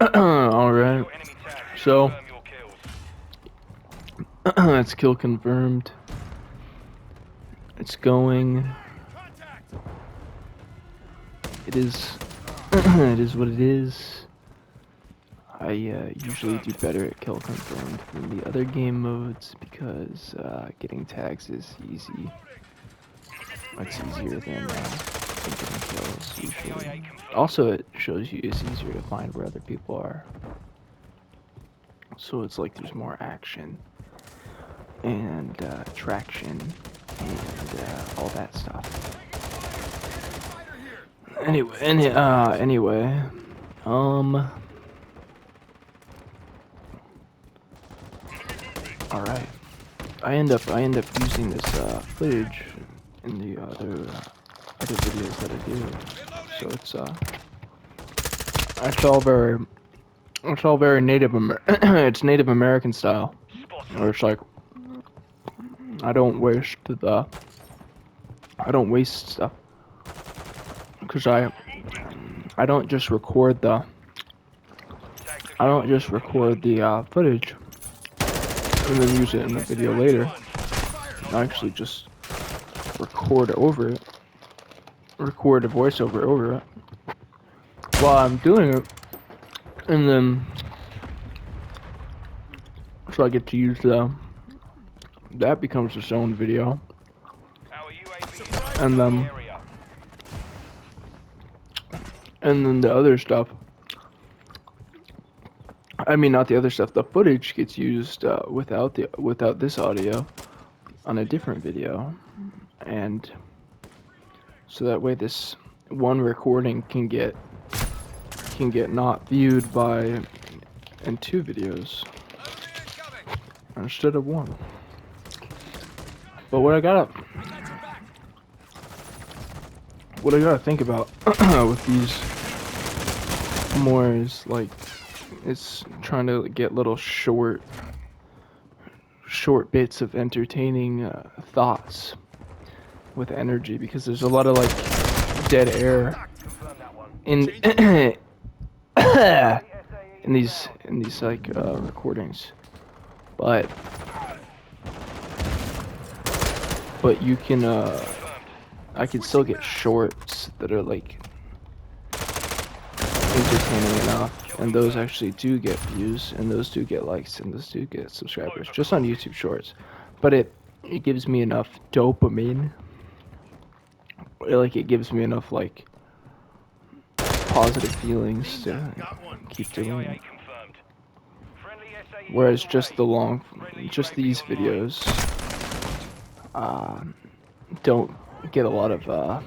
Alright, so it's kill confirmed. It's going. It is. It is what it is. I usually do better at kill confirmed than the other game modes because getting tags is easy. It's easier than getting kills usually. Also, it shows you it's easier to find where other people are. So it's like there's more action and traction and all that stuff. Anyway, all right. I end up using this footage in the other videos that I do. So it's all very it's Native American style. Or it's like I don't waste stuff because I don't just record the footage and then use it in the video later. I actually just record over it, record a voiceover over it while I'm doing it, and then so I get to use that becomes its own video, and then the other stuff. I mean, not the other stuff. The footage gets used without this audio on a different video, and so that way this one recording can get not viewed by in two videos instead of one. But what I gotta think about with these more is like it's trying to get little short bits of entertaining thoughts with energy, because there's a lot of like dead air in in these like recordings, but you can I can still get shorts that are like entertaining enough, and those actually do get views, and those do get likes, and those do get subscribers just on YouTube Shorts. But it gives me enough dopamine, like it gives me enough like positive feelings to keep doing it. Whereas just these videos don't get a lot of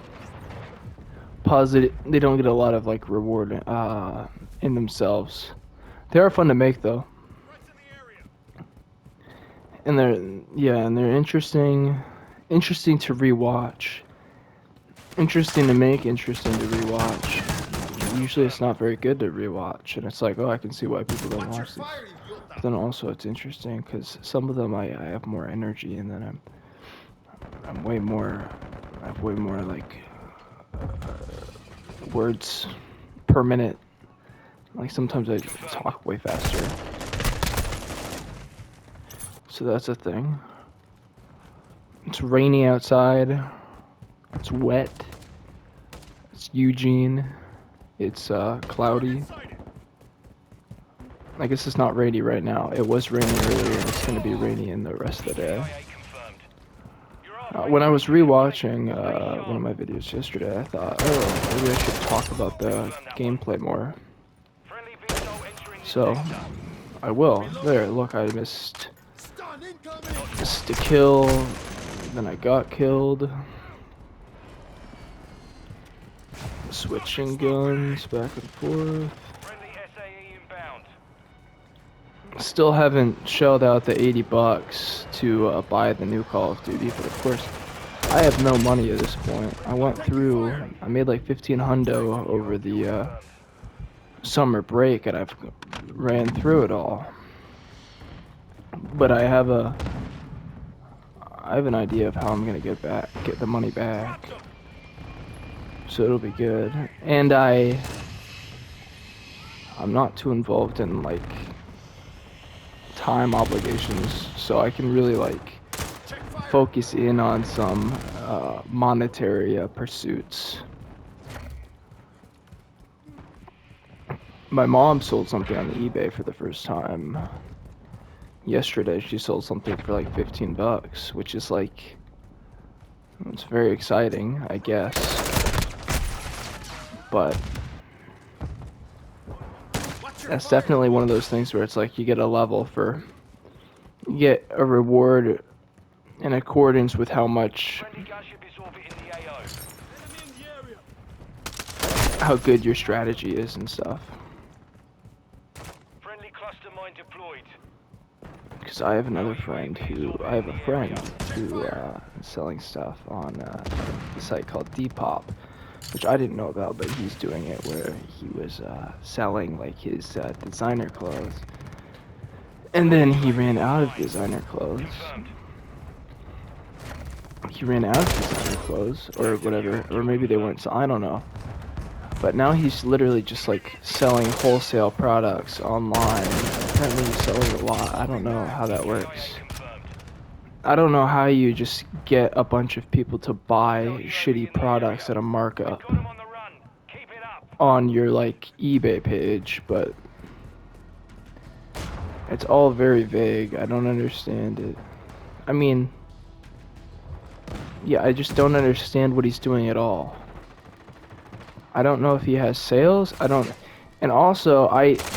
positive. They don't get a lot of like reward in themselves. They are fun to make though, and they're interesting to rewatch. Interesting to make, interesting to rewatch. Usually it's not very good to rewatch, and it's like, oh, I can see why people don't watch this. But then also it's interesting because some of them I have more energy, and then I have way more like words per minute. Like sometimes I talk way faster. So that's a thing. It's rainy outside. It's wet. It's Eugene. It's cloudy. I guess it's not rainy right now. It was raining earlier, and it's going to be rainy in the rest of the day. When I was rewatching one of my videos yesterday, I thought, oh, maybe I should talk about the gameplay more. So, I will. There, look, I missed a kill, then I got killed. Switching guns back and forth. Still haven't shelled out the $80 to buy the new Call of Duty, but of course I have no money at this point. I made like 15 hundo over the summer break, and I've ran through it all. But I have an idea of how I'm gonna get the money back. So it'll be good. And I'm not too involved in like time obligations, so I can really like focus in on some monetary pursuits. My mom sold something on eBay for the first time yesterday. She sold something for like 15 bucks, which is like, it's very exciting, I guess. But that's definitely one of those things where it's like you get a level for, you get a reward in accordance with how much, how good your strategy is and stuff. Because I have another friend who, I have a friend who is selling stuff on a site called Depop, which I didn't know about, but he's doing it where he was selling like his designer clothes. And then he ran out of designer clothes. He ran out of designer clothes, or whatever, or maybe they weren't, so I don't know. But now he's literally just like selling wholesale products online. Apparently he's selling a lot. I don't know how that works. I don't know how you just get a bunch of people to buy shitty products at a markup on your like eBay page, but it's all very vague. I don't understand it. I mean, yeah, I just don't understand what he's doing at all. I don't know if he has sales. I don't, and also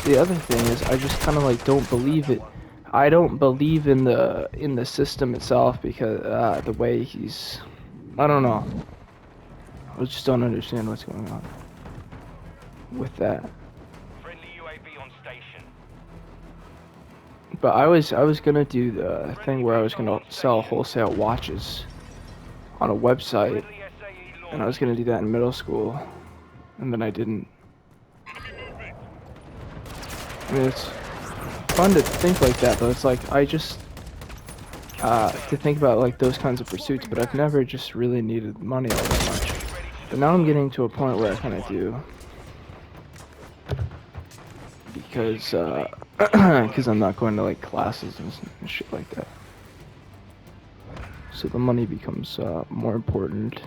the other thing is I just kind of like don't believe it. I don't believe in the system itself because the way he's, I don't know. I just don't understand what's going on with that. But I was gonna do the thing where I was gonna sell wholesale watches on a website, and I was gonna do that in middle school, and then I didn't. I mean, it's fun to think like that, but it's like I just to think about like those kinds of pursuits, but I've never just really needed money all that much. But now I'm getting to a point where I kind of do, because because I'm not going to like classes and shit like that. So the money becomes more important,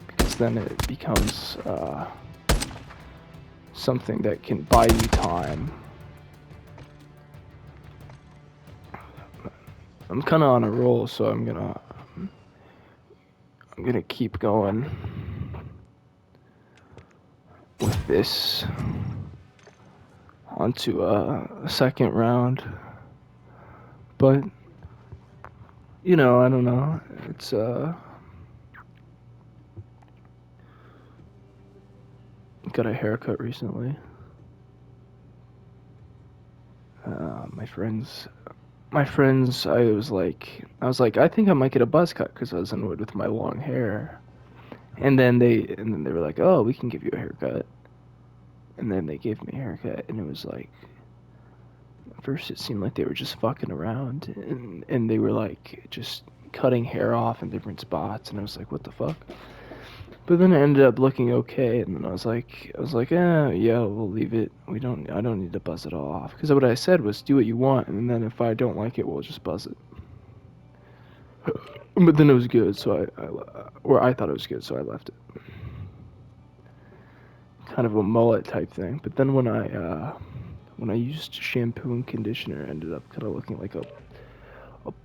because then it becomes something that can buy you time. I'm kind of on a roll, so I'm gonna keep going with this onto a second round. But you know, I don't know. It's got a haircut recently. My friends, I was like, I think I might get a buzz cut because I was annoyed with my long hair. And then they were like, oh, we can give you a haircut. And then they gave me a haircut, and it was like, at first it seemed like they were just fucking around, and they were like just cutting hair off in different spots, and I was like, what the fuck? But then it ended up looking okay, and then I was like, yeah, we'll leave it. I don't need to buzz it all off, because what I said was, do what you want, and then if I don't like it, we'll just buzz it. But then it was good, so I thought it was good, so I left it. Kind of a mullet type thing. But then when I used shampoo and conditioner, it ended up kind of looking like a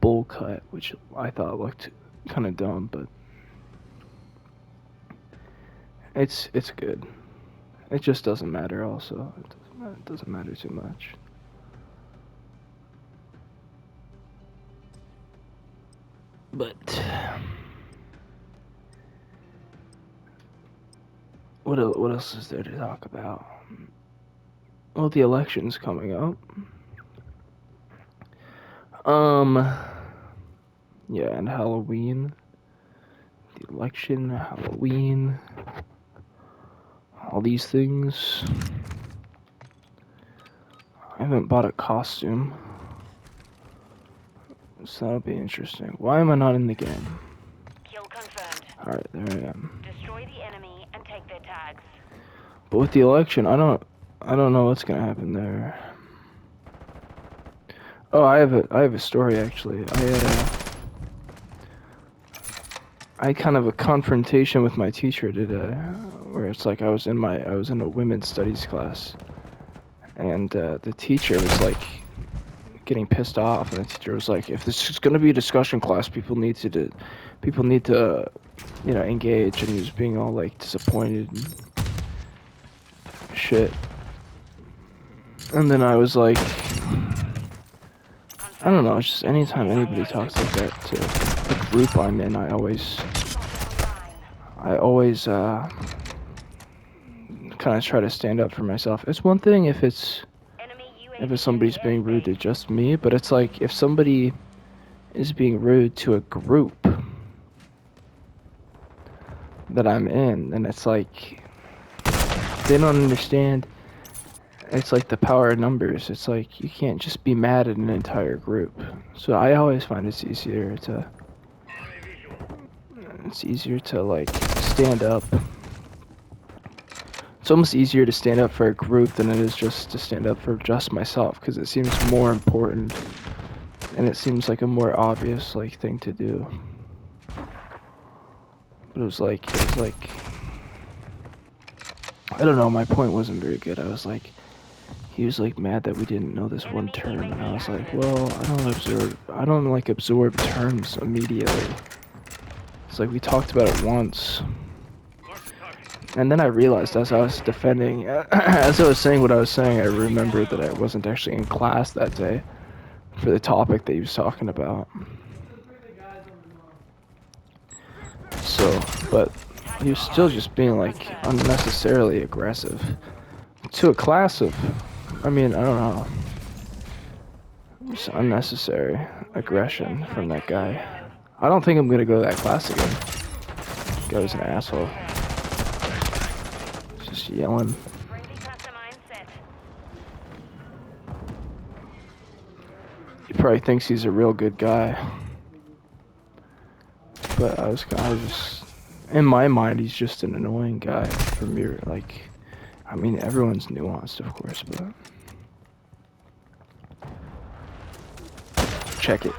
bowl cut, which I thought looked kind of dumb, but it's good. It just doesn't matter. Also, it doesn't matter too much. But what else is there to talk about? Well, the election's coming up. Yeah, and Halloween. The election, Halloween, all these things. I haven't bought a costume, so that'll be interesting. Why am I not in the game? Kill confirmed. Alright, there I am. Destroy the enemy and take their tags. But with the election, I don't I don't know what's gonna happen there. Oh, I have a story actually. I had kind of a confrontation with my teacher today, where it's like I was in a women's studies class, and the teacher was like getting pissed off, and the teacher was like, "If this is gonna be a discussion class, people need to, engage." And he was being all like disappointed and shit. And then I was like, I don't know. It's just anytime anybody talks like that to the group I'm in, I always kind of try to stand up for myself. It's one thing if somebody's being rude to just me, but it's like if somebody is being rude to a group that I'm in, then it's like they don't understand. It's like the power of numbers. It's like you can't just be mad at an entire group. So I always find it's easier to like stand up. It's almost easier to stand up for a group than it is just to stand up for just myself, because it seems more important and it seems like a more obvious like thing to do. But it was like I don't know, my point wasn't very good. He was like mad that we didn't know this one term, and I was like, well, I don't like absorb terms immediately. It's like we talked about it once. And then I realized as I was defending, as I was saying what I was saying, I remembered that I wasn't actually in class that day for the topic that he was talking about. So, but he was still just being like unnecessarily aggressive to a class of, I don't know, just unnecessary aggression from that guy. I don't think I'm gonna go to that class again. That guy was an asshole. Just yelling. He probably thinks he's a real good guy. But I was just, in my mind, he's just an annoying guy from your, like, everyone's nuanced, of course, but check it.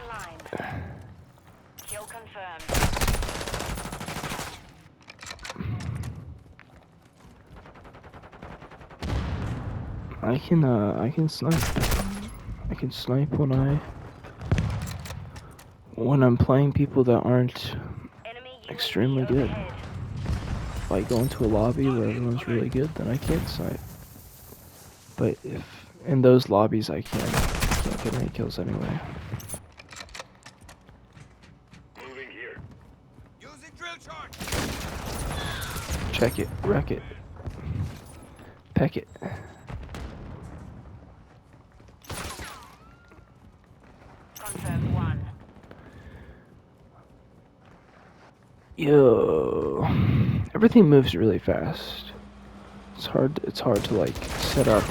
Kill confirmed. I can snipe. I can snipe when I'm playing people that aren't extremely good. If I go into a lobby where everyone's really good, then I can't snipe. But if in those lobbies I can't get any kills anyway. Moving here. Using drill charge. Check it, wreck it, peck it. Confirmed one. Yo, everything moves really fast. It's hard to like set up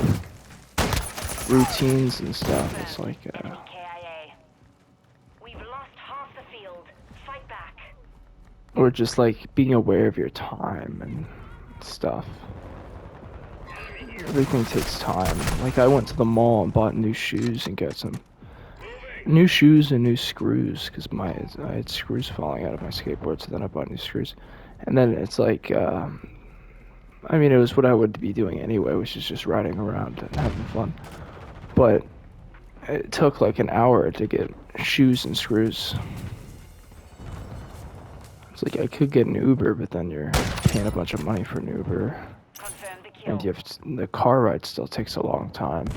routines and stuff. It's like Enemy KIA. We've lost half the field. Fight back. or just like being aware of your time and stuff. Everything takes time. Like I went to the mall and bought new shoes and got some new shoes and new screws because I had screws falling out of my skateboard, so then I bought new screws. And then it's like it was what I would be doing anyway, which is just riding around and having fun. But it took like an hour to get shoes and screws. It's like I could get an Uber, but then you're paying a bunch of money for an Uber. Confirm the kill. And the car ride still takes a long time.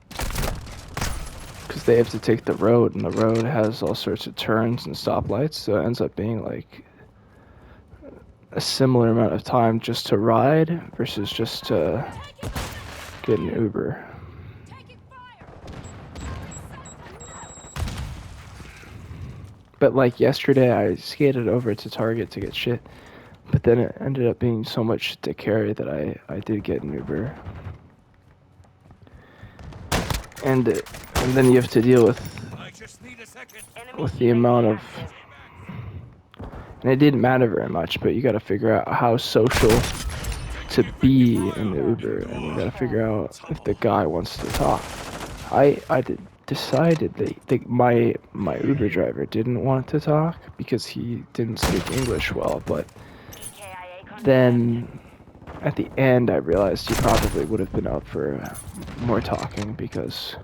Because they have to take the road, and the road has all sorts of turns and stoplights, so it ends up being like a similar amount of time just to ride versus just to get an Uber. But like yesterday, I skated over to Target to get shit, but then it ended up being so much shit to carry that I did get an Uber. And then you have to deal with the amount of, and it didn't matter very much, but you got to figure out how social to be in the Uber, and we gotta figure out if the guy wants to talk. Decided that my Uber driver didn't want to talk because he didn't speak English well, but EKIA confirmed. then at the end I realized he probably would have been up for more talking because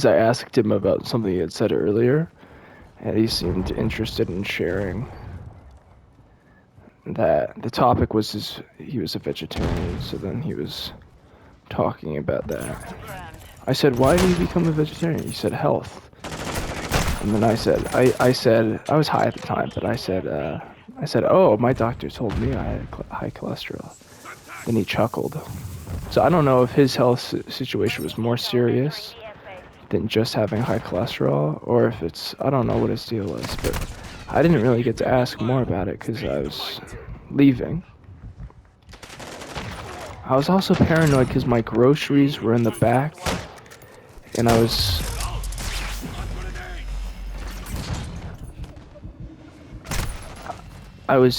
I asked him about something he had said earlier, and he seemed interested in sharing that. The topic was he was a vegetarian, so then he was talking about that. Confirmed. I said, why did you become a vegetarian? He said, health. And then I said, I was high at the time, but I said, oh, my doctor told me I had high cholesterol. Then he chuckled. So I don't know if his health situation was more serious than just having high cholesterol, or if it's, I don't know what his deal was, but I didn't really get to ask more about it because I was leaving. I was also paranoid because my groceries were in the back, and I was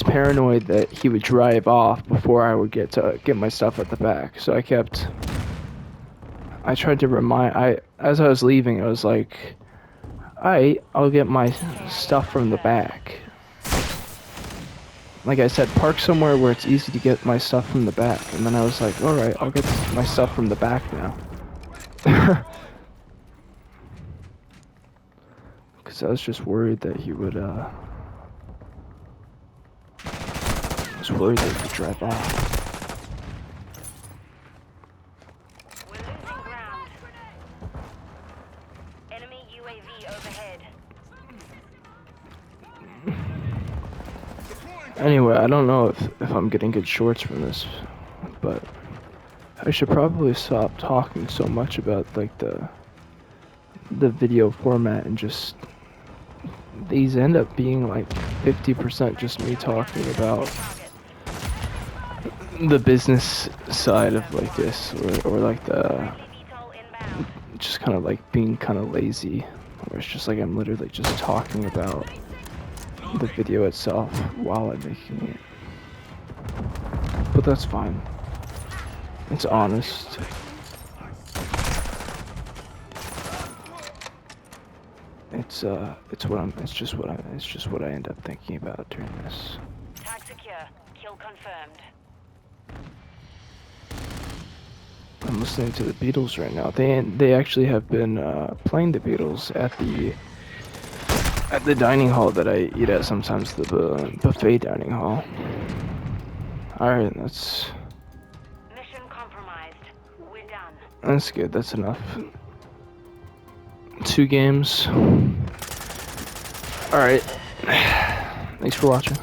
paranoid that he would drive off before I would get my stuff at the back. So I tried to as I was leaving, I was like, I'll get my stuff from the back. Like I said, park somewhere where it's easy to get my stuff from the back. And then I was like, alright, I'll get my stuff from the back now. Because I was just worried that he would, I was worried that he would drive off. We're losing ground. Enemy UAV overhead. Anyway, I don't know if I'm getting good shorts from this, but I should probably stop talking so much about like the video format and just these end up being like 50% just me talking about the business side of like this, or like the VTOL inbound. just kind of like being kind of lazy, where it's just like I'm literally just talking about the video itself while I'm making it. But that's fine. It's honest. It's just what I end up thinking about during this. Tag secure. Kill confirmed. I'm listening to the Beatles right now. They actually have been playing the Beatles at the dining hall that I eat at sometimes, the buffet dining hall. Alright, that's Mission compromised. We're done. that's good, that's enough. 2 games. Alright. Thanks for watching.